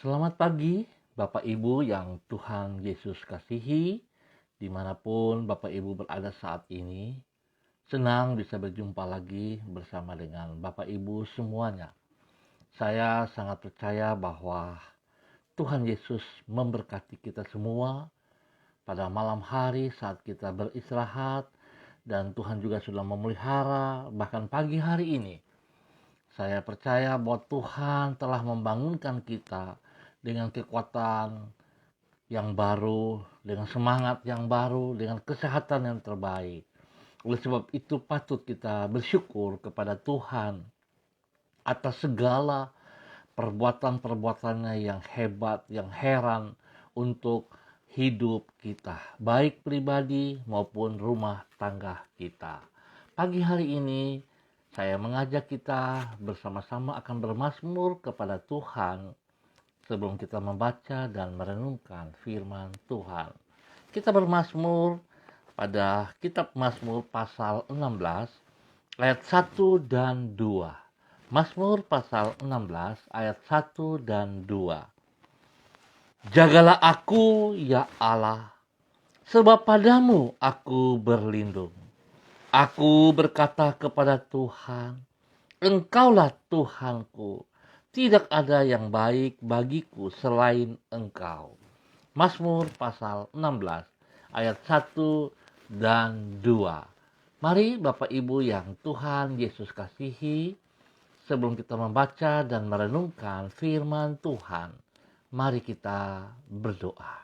Selamat pagi, Bapak Ibu yang Tuhan Yesus kasihi, dimanapun Bapak Ibu berada saat ini. Senang bisa berjumpa lagi bersama dengan Bapak Ibu semuanya. Saya sangat percaya bahwa Tuhan Yesus memberkati kita semua pada malam hari saat kita beristirahat, dan Tuhan juga sudah memelihara bahkan pagi hari ini. Saya percaya bahwa Tuhan telah membangunkan kita dengan kekuatan yang baru, dengan semangat yang baru, dengan kesehatan yang terbaik. Oleh sebab itu patut kita bersyukur kepada Tuhan atas segala perbuatan-perbuatannya yang hebat, yang heran untuk hidup kita, baik pribadi maupun rumah tangga kita. Pagi hari ini saya mengajak kita bersama-sama akan bermazmur kepada Tuhan sebelum kita membaca dan merenungkan firman Tuhan. Kita bermazmur pada kitab Mazmur pasal 16 ayat 1 dan 2. Mazmur pasal 16 ayat 1 dan 2. Jagalah aku, ya Allah, sebab padamu aku berlindung. Aku berkata kepada Tuhan, Engkaulah Tuhanku. Tidak ada yang baik bagiku selain Engkau. Mazmur pasal 16 ayat 1 dan 2. Mari Bapak Ibu yang Tuhan Yesus kasihi, sebelum kita membaca dan merenungkan firman Tuhan, mari kita berdoa.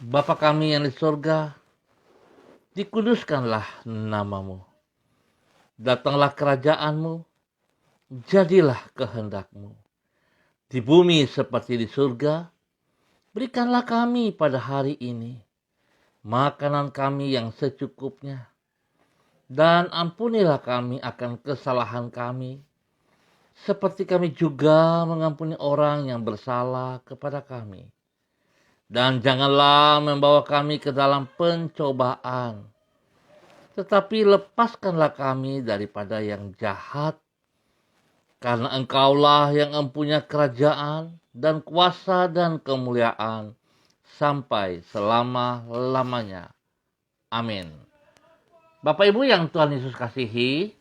Bapa kami yang di surga, dikuduskanlah namamu. Datanglah kerajaanmu. Jadilah kehendak-Mu di bumi seperti di surga. Berikanlah kami pada hari ini makanan kami yang secukupnya, dan ampunilah kami akan kesalahan kami, seperti kami juga mengampuni orang yang bersalah kepada kami. Dan janganlah membawa kami ke dalam pencobaan, tetapi lepaskanlah kami daripada yang jahat. Karena Engkaulah yang mempunyai kerajaan dan kuasa dan kemuliaan sampai selama-lamanya. Amin. Bapak Ibu yang Tuhan Yesus kasihi,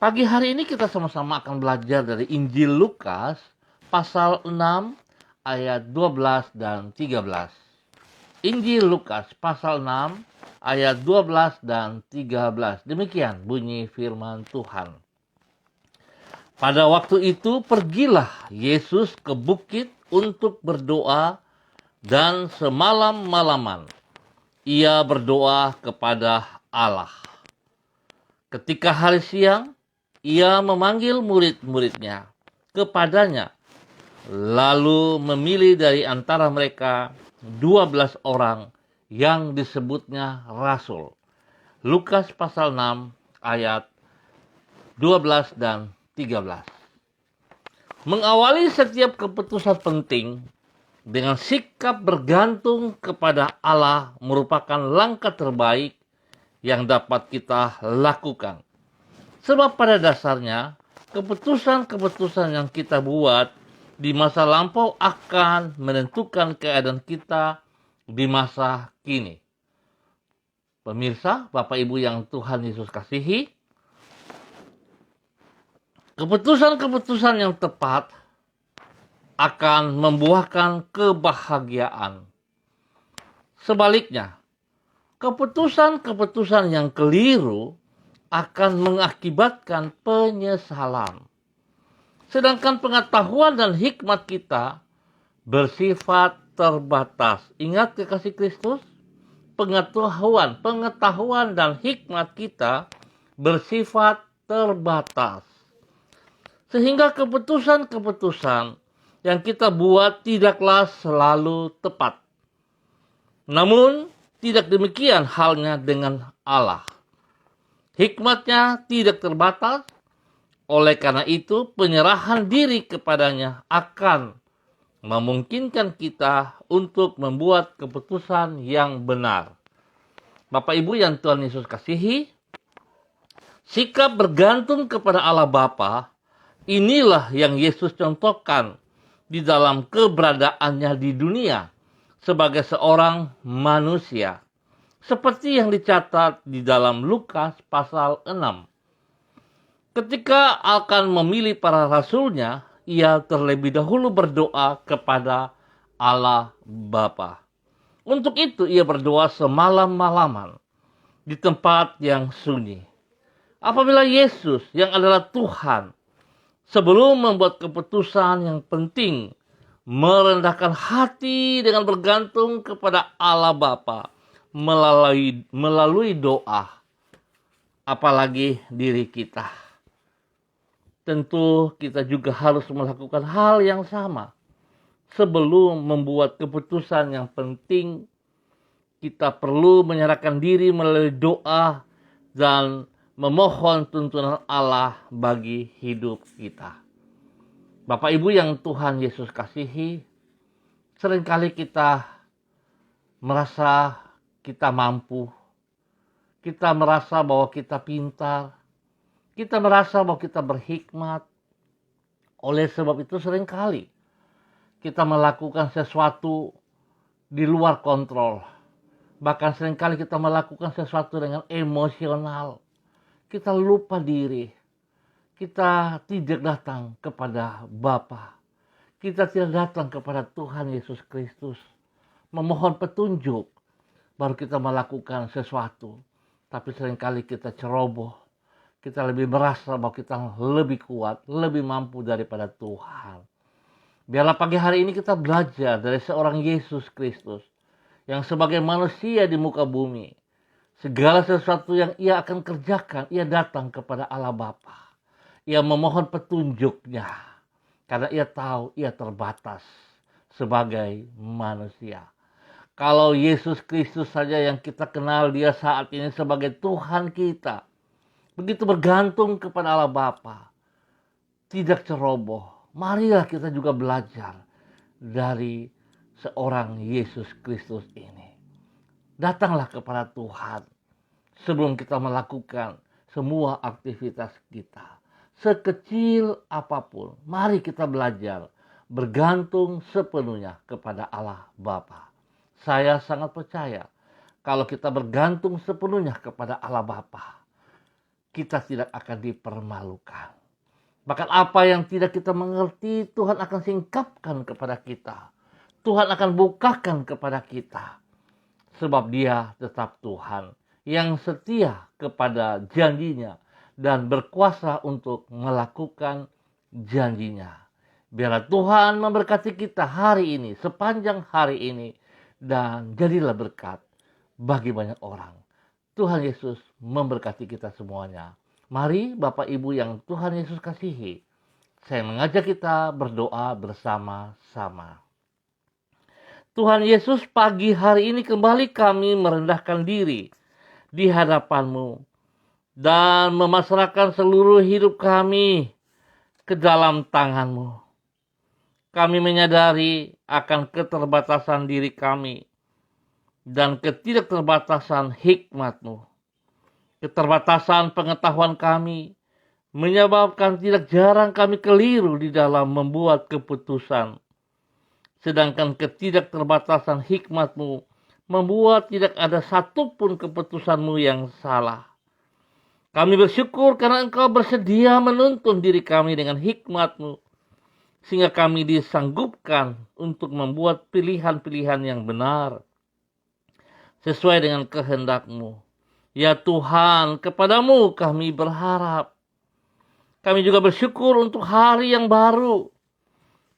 pagi hari ini kita sama-sama akan belajar dari Injil Lukas pasal 6 ayat 12 dan 13. Injil Lukas pasal 6 ayat 12 dan 13. Demikian bunyi firman Tuhan. Pada waktu itu pergilah Yesus ke bukit untuk berdoa, dan semalam-malaman ia berdoa kepada Allah. Ketika hari siang, ia memanggil murid-muridnya kepadanya, lalu memilih dari antara mereka 12 orang yang disebutnya rasul. Lukas pasal 6 ayat 12 dan 13. Mengawali setiap keputusan penting dengan sikap bergantung kepada Allah merupakan langkah terbaik yang dapat kita lakukan. Sebab pada dasarnya, keputusan-keputusan yang kita buat di masa lampau akan menentukan keadaan kita di masa kini. Pemirsa, Bapak Ibu yang Tuhan Yesus kasihi, keputusan-keputusan yang tepat akan membuahkan kebahagiaan. Sebaliknya, keputusan-keputusan yang keliru akan mengakibatkan penyesalan. Sedangkan pengetahuan dan hikmat kita bersifat terbatas. Ingat kekasih Kristus, pengetahuan dan hikmat kita bersifat terbatas. Sehingga keputusan-keputusan yang kita buat tidaklah selalu tepat. Namun, tidak demikian halnya dengan Allah. Hikmatnya tidak terbatas, oleh karena itu penyerahan diri kepadanya akan memungkinkan kita untuk membuat keputusan yang benar. Bapak Ibu yang Tuhan Yesus kasihi, sikap bergantung kepada Allah Bapa, inilah yang Yesus contohkan di dalam keberadaannya di dunia sebagai seorang manusia. Seperti yang dicatat di dalam Lukas pasal 6. Ketika akan memilih para rasulnya, ia terlebih dahulu berdoa kepada Allah Bapa. Untuk itu ia berdoa semalam-malaman di tempat yang sunyi. Apabila Yesus yang adalah Tuhan, sebelum membuat keputusan yang penting, merendahkan hati dengan bergantung kepada Allah Bapa melalui doa, apalagi diri kita. Tentu kita juga harus melakukan hal yang sama. Sebelum membuat keputusan yang penting, kita perlu menyerahkan diri melalui doa dan memohon tuntunan Allah bagi hidup kita. Bapak Ibu yang Tuhan Yesus kasihi, seringkali kita merasa kita mampu, kita merasa bahwa kita pintar, kita merasa bahwa kita berhikmat. Oleh sebab itu seringkali kita melakukan sesuatu di luar kontrol. Bahkan seringkali kita melakukan sesuatu dengan emosional. Kita lupa diri. Kita tidak datang kepada Bapa. Kita tidak datang kepada Tuhan Yesus Kristus. Memohon petunjuk. Baru kita melakukan sesuatu. Tapi seringkali kita ceroboh. Kita lebih merasa bahwa kita lebih kuat, lebih mampu daripada Tuhan. Biarlah pagi hari ini kita belajar dari seorang Yesus Kristus yang sebagai manusia di muka bumi, segala sesuatu yang ia akan kerjakan, ia datang kepada Allah Bapa. Ia memohon petunjuknya karena ia tahu ia terbatas sebagai manusia. Kalau Yesus Kristus saja yang kita kenal dia saat ini sebagai Tuhan kita, begitu bergantung kepada Allah Bapa, tidak ceroboh. Marilah kita juga belajar dari seorang Yesus Kristus ini. Datanglah kepada Tuhan sebelum kita melakukan semua aktivitas kita. Sekecil apapun, mari kita belajar bergantung sepenuhnya kepada Allah Bapa. Saya sangat percaya kalau kita bergantung sepenuhnya kepada Allah Bapa, kita tidak akan dipermalukan. Bahkan apa yang tidak kita mengerti, Tuhan akan singkapkan kepada kita. Tuhan akan bukakan kepada kita. Sebab dia tetap Tuhan yang setia kepada janjinya dan berkuasa untuk melakukan janjinya. Biarlah Tuhan memberkati kita hari ini, sepanjang hari ini. Dan jadilah berkat bagi banyak orang. Tuhan Yesus memberkati kita semuanya. Mari Bapak Ibu yang Tuhan Yesus kasihi, saya mengajak kita berdoa bersama-sama. Tuhan Yesus, pagi hari ini kembali kami merendahkan diri di hadapan-Mu dan memasrahkan seluruh hidup kami ke dalam tangan-Mu. Kami menyadari akan keterbatasan diri kami dan ketidakterbatasan hikmat-Mu. Keterbatasan pengetahuan kami menyebabkan tidak jarang kami keliru di dalam membuat keputusan. Sedangkan ketidakterbatasan hikmat-Mu membuat tidak ada satupun keputusan-Mu yang salah. Kami bersyukur karena Engkau bersedia menuntun diri kami dengan hikmat-Mu, sehingga kami disanggupkan untuk membuat pilihan-pilihan yang benar sesuai dengan kehendak-Mu. Ya Tuhan, kepadamu kami berharap. Kami juga bersyukur untuk hari yang baru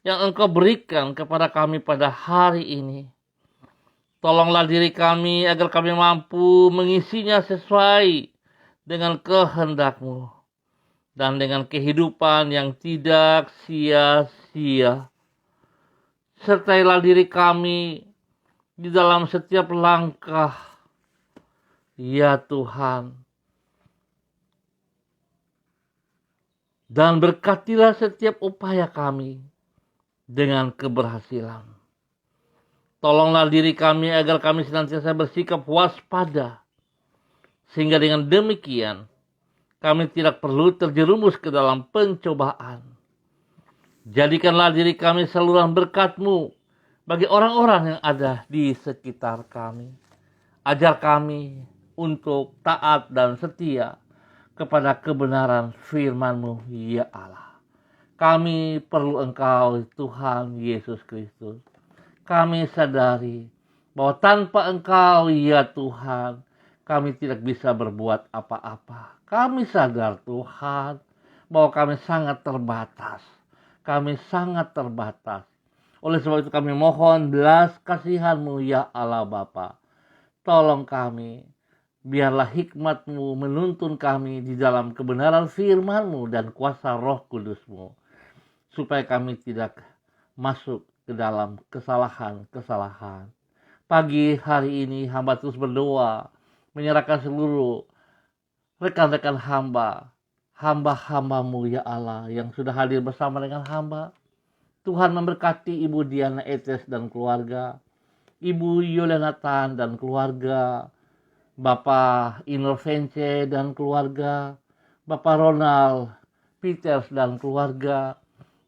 yang Engkau berikan kepada kami pada hari ini. Tolonglah diri kami agar kami mampu mengisinya sesuai dengan kehendak-Mu dan dengan kehidupan yang tidak sia-sia. Sertailah diri kami di dalam setiap langkah, ya Tuhan. Dan berkatilah setiap upaya kami dengan keberhasilan. Tolonglah diri kami agar kami senantiasa bersikap waspada, sehingga dengan demikian kami tidak perlu terjerumus ke dalam pencobaan. Jadikanlah diri kami saluran berkat-Mu bagi orang-orang yang ada di sekitar kami. Ajar kami untuk taat dan setia kepada kebenaran firman-Mu, ya Allah. Kami perlu Engkau, Tuhan Yesus Kristus. Kami sadari bahwa tanpa Engkau, ya Tuhan, kami tidak bisa berbuat apa-apa. Kami sadar, Tuhan, bahwa kami sangat terbatas. Kami sangat terbatas. Oleh sebab itu kami mohon belas kasihan-Mu, ya Allah Bapa. Tolong kami, biarlah hikmat-Mu menuntun kami di dalam kebenaran firman-Mu dan kuasa Roh Kudus-Mu, supaya kami tidak masuk ke dalam kesalahan-kesalahan. Pagi hari ini hamba terus berdoa, menyerahkan seluruh rekan-rekan hamba-Mu ya Allah yang sudah hadir bersama dengan hamba. Tuhan memberkati Ibu Diana Etes dan keluarga, Ibu Yolenatan dan keluarga, Bapak Inovence dan keluarga, Bapak Ronald Peters dan keluarga,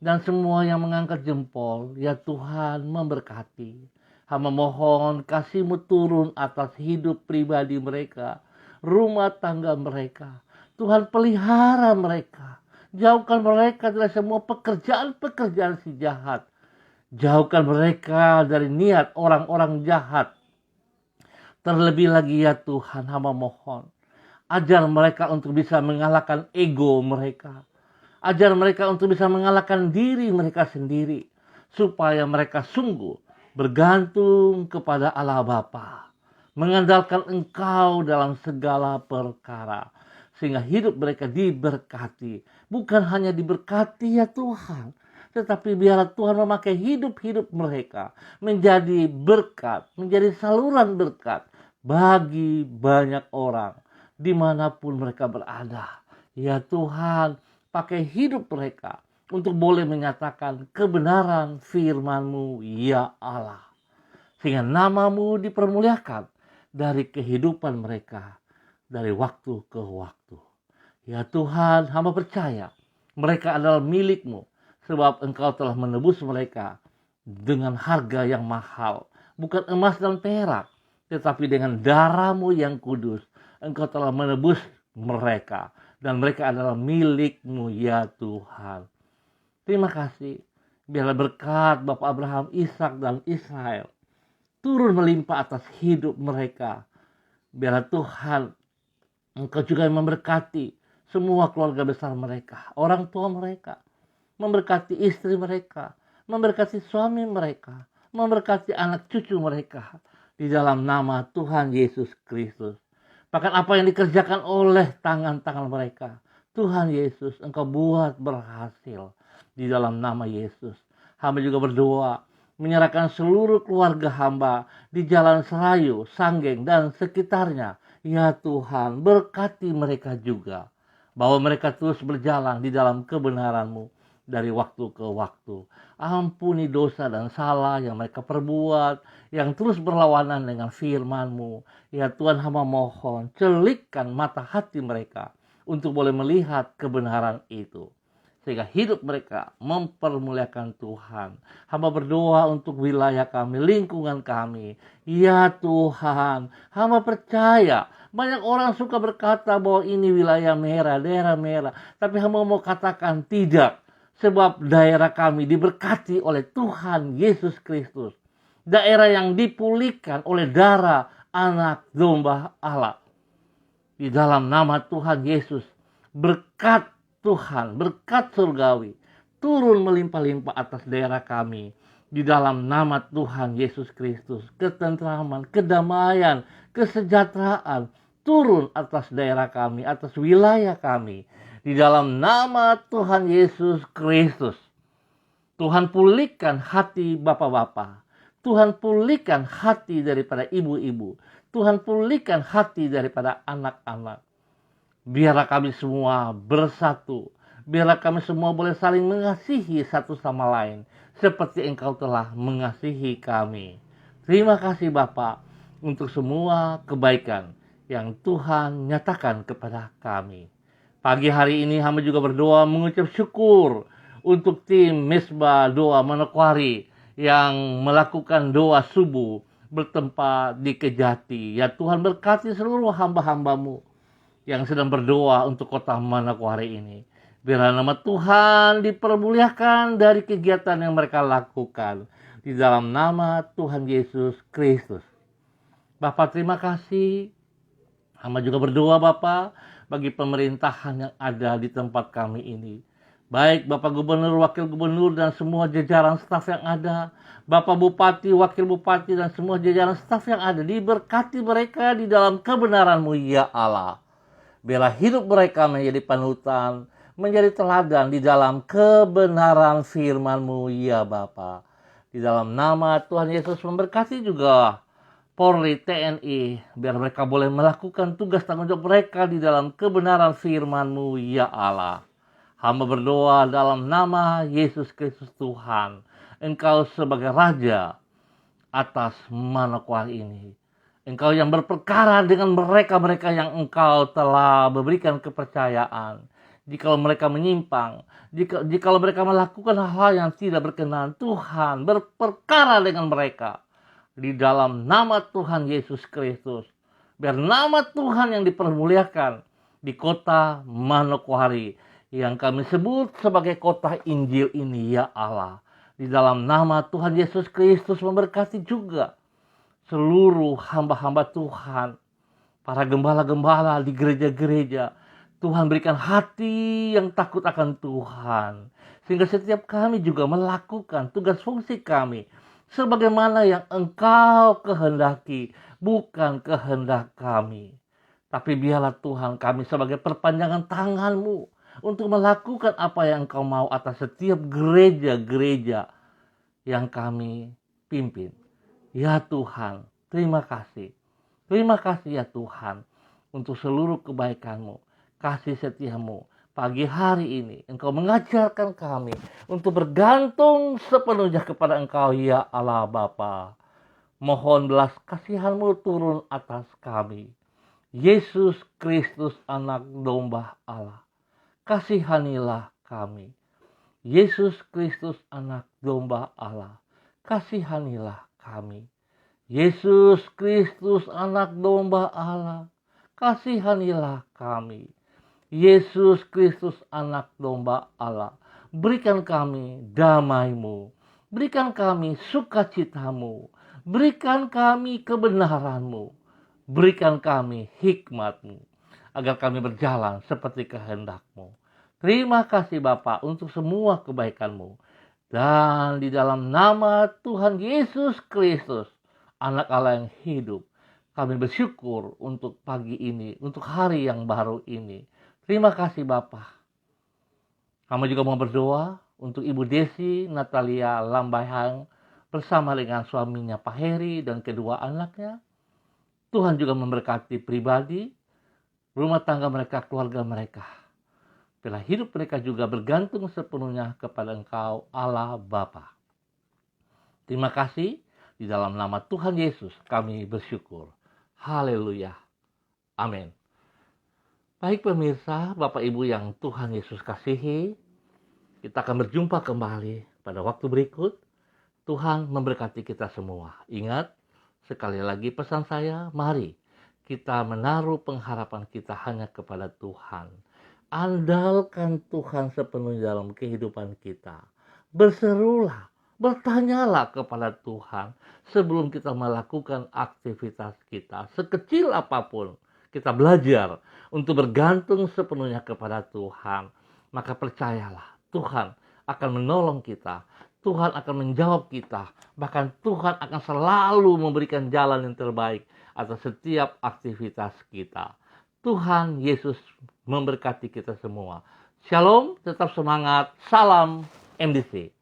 dan semua yang mengangkat jempol. Ya Tuhan memberkati. Hamba mohon kasih-Mu turun atas hidup pribadi mereka, rumah tangga mereka. Tuhan pelihara mereka. Jauhkan mereka dari semua pekerjaan-pekerjaan si jahat. Jauhkan mereka dari niat orang-orang jahat. Terlebih lagi ya Tuhan, hamba mohon. Ajar mereka untuk bisa mengalahkan ego mereka. Ajar mereka untuk bisa mengalahkan diri mereka sendiri. Supaya mereka sungguh bergantung kepada Allah Bapa. Mengandalkan Engkau dalam segala perkara. Sehingga hidup mereka diberkati. Bukan hanya diberkati ya Tuhan, tetapi biarlah Tuhan memakai hidup-hidup mereka menjadi berkat, menjadi saluran berkat bagi banyak orang dimanapun mereka berada. Ya Tuhan, pakai hidup mereka untuk boleh menyatakan kebenaran firman-Mu ya Allah. Sehingga nama-Mu dipermuliakan dari kehidupan mereka dari waktu ke waktu. Ya Tuhan, hamba percaya mereka adalah milik-Mu, sebab Engkau telah menebus mereka dengan harga yang mahal. Bukan emas dan perak, tetapi dengan darah-Mu yang kudus. Engkau telah menebus mereka, dan mereka adalah milik-Mu ya Tuhan. Terima kasih. Biarlah berkat Bapak Abraham, Ishak dan Israel turun melimpah atas hidup mereka. Biarlah Tuhan, Engkau juga memberkati semua keluarga besar mereka, orang tua mereka, memberkati istri mereka, memberkati suami mereka, memberkati anak cucu mereka di dalam nama Tuhan Yesus Kristus. Bahkan apa yang dikerjakan oleh tangan-tangan mereka, Tuhan Yesus, Engkau buat berhasil di dalam nama Yesus. Hamba juga berdoa, menyerahkan seluruh keluarga hamba di Jalan Serayu, Sanggeng, dan sekitarnya. Ya Tuhan, berkati mereka juga, bahwa mereka terus berjalan di dalam kebenaran-Mu dari waktu ke waktu. Ampuni dosa dan salah yang mereka perbuat, yang terus berlawanan dengan firman-Mu. Ya Tuhan, hamba mohon, celikkan mata hati mereka untuk boleh melihat kebenaran itu, sehingga hidup mereka mempermuliakan Tuhan. Hamba berdoa untuk wilayah kami, lingkungan kami. Ya Tuhan, hamba percaya banyak orang suka berkata bahwa ini wilayah merah, daerah merah. Tapi hamba mau katakan tidak. Sebab daerah kami diberkati oleh Tuhan Yesus Kristus. Daerah yang dipulihkan oleh darah anak domba Allah. Di dalam nama Tuhan Yesus, berkat Tuhan, berkat surgawi, turun melimpah-limpah atas daerah kami. Di dalam nama Tuhan Yesus Kristus, ketentraman, kedamaian, kesejahteraan, turun atas daerah kami, atas wilayah kami. Di dalam nama Tuhan Yesus Kristus. Tuhan pulihkan hati bapak-bapak. Tuhan pulihkan hati daripada ibu-ibu. Tuhan pulihkan hati daripada anak-anak. Biarlah kami semua bersatu. Biarlah kami semua boleh saling mengasihi satu sama lain. Seperti Engkau telah mengasihi kami. Terima kasih Bapa untuk semua kebaikan yang Tuhan nyatakan kepada kami. Pagi hari ini hamba juga berdoa mengucap syukur untuk tim Mesbah Doa Manokwari yang melakukan doa subuh bertempat di Kejati. Ya Tuhan, berkati seluruh hamba-hambamu yang sedang berdoa untuk kota Manokwari ini. Biarlah nama Tuhan dipermuliakan dari kegiatan yang mereka lakukan. Di dalam nama Tuhan Yesus Kristus. Bapak, terima kasih. Hamba juga berdoa Bapak bagi pemerintahan yang ada di tempat kami ini. Baik Bapak Gubernur, Wakil Gubernur, dan semua jajaran staf yang ada. Bapak Bupati, Wakil Bupati, dan semua jajaran staf yang ada. Diberkati mereka di dalam kebenaran-Mu ya Allah. Biarlah hidup mereka menjadi panutan, menjadi teladan di dalam kebenaran firman-Mu ya Bapa. Di dalam nama Tuhan Yesus memberkati juga Polri, TNI, biar mereka boleh melakukan tugas tanggung jawab mereka di dalam kebenaran firman-Mu ya Allah. Hamba berdoa dalam nama Yesus Kristus Tuhan. Engkau sebagai Raja atas Manokwari ini. Engkau yang berperkara dengan mereka-mereka yang Engkau telah memberikan kepercayaan. Jikalau mereka menyimpang, jikalau mereka melakukan hal yang tidak berkenan, Tuhan berperkara dengan mereka. Di dalam nama Tuhan Yesus Kristus. Biar nama Tuhan yang dipermuliakan di kota Manokwari yang kami sebut sebagai kota Injil ini ya Allah. Di dalam nama Tuhan Yesus Kristus memberkati juga seluruh hamba-hamba Tuhan, para gembala-gembala di gereja-gereja. Tuhan berikan hati yang takut akan Tuhan, sehingga setiap kami juga melakukan tugas fungsi kami sebagaimana yang Engkau kehendaki, bukan kehendak kami. Tapi biarlah Tuhan kami sebagai perpanjangan tangan-Mu untuk melakukan apa yang Engkau mau atas setiap gereja-gereja yang kami pimpin. Ya Tuhan, terima kasih. Terima kasih ya Tuhan untuk seluruh kebaikan-Mu, kasih setia-Mu. Pagi hari ini Engkau mengajarkan kami untuk bergantung sepenuhnya kepada Engkau ya Allah Bapa. Mohon belas kasihan-Mu turun atas kami. Yesus Kristus anak domba Allah, kasihanilah kami. Yesus Kristus anak domba Allah, kasihanilah kami. Yesus Kristus anak domba Allah, kasihanilah kami. Yesus Kristus anak domba Allah, berikan kami damai-Mu, berikan kami sukacita-Mu, berikan kami kebenaran-Mu, berikan kami hikmat-Mu, agar kami berjalan seperti kehendak-Mu. Terima kasih Bapa untuk semua kebaikan-Mu. Dan di dalam nama Tuhan Yesus Kristus, anak Allah yang hidup, kami bersyukur untuk pagi ini, untuk hari yang baru ini. Terima kasih Bapa. Kami juga mau berdoa untuk Ibu Desi Natalia Lambayang bersama dengan suaminya Pak Heri dan kedua anaknya. Tuhan juga memberkati pribadi, rumah tangga mereka, keluarga mereka. Bila hidup mereka juga bergantung sepenuhnya kepada Engkau Allah Bapa. Terima kasih. Di dalam nama Tuhan Yesus kami bersyukur. Haleluya. Amin. Baik pemirsa, Bapak Ibu yang Tuhan Yesus kasihi, kita akan berjumpa kembali pada waktu berikut. Tuhan memberkati kita semua. Ingat, sekali lagi pesan saya, mari kita menaruh pengharapan kita hanya kepada Tuhan. Andalkan Tuhan sepenuhnya dalam kehidupan kita. Berserulah, bertanyalah kepada Tuhan sebelum kita melakukan aktivitas kita. Sekecil apapun, kita belajar untuk bergantung sepenuhnya kepada Tuhan. Maka percayalah, Tuhan akan menolong kita. Tuhan akan menjawab kita. Bahkan Tuhan akan selalu memberikan jalan yang terbaik atas setiap aktivitas kita. Tuhan Yesus memberkati kita semua. Shalom, tetap semangat. Salam MDC.